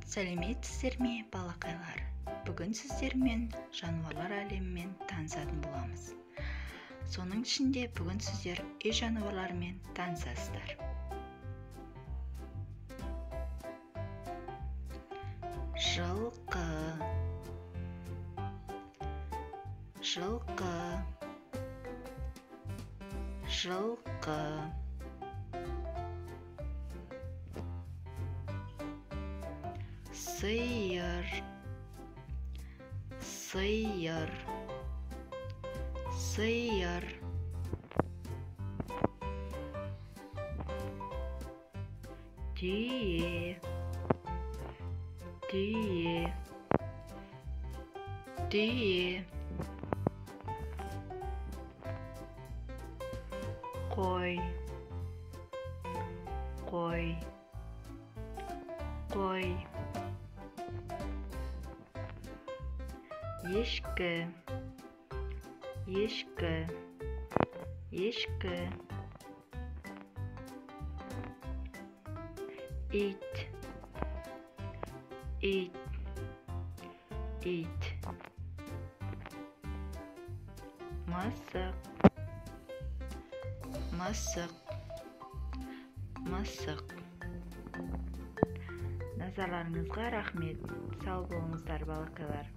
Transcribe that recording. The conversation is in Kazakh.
Сәлеметсіздер ме, балақайлар? Бүгін сіздермен жануарлар әлемімен танысатын боламыз. Соның ішінде бүгін сіздер үй жануарларымен танысасыздар. Жылқы, жылқы, жылқы. Сиыр, сиыр, сиыр. Түйе, түйе, түйе. Қой, қой, қой. Ешкі, ешкі, ешкі. Ит, ит, ит. Мысық, мысық, мысық. Назарларыңызға рахмет. Сау болыңыздар, балақайлар.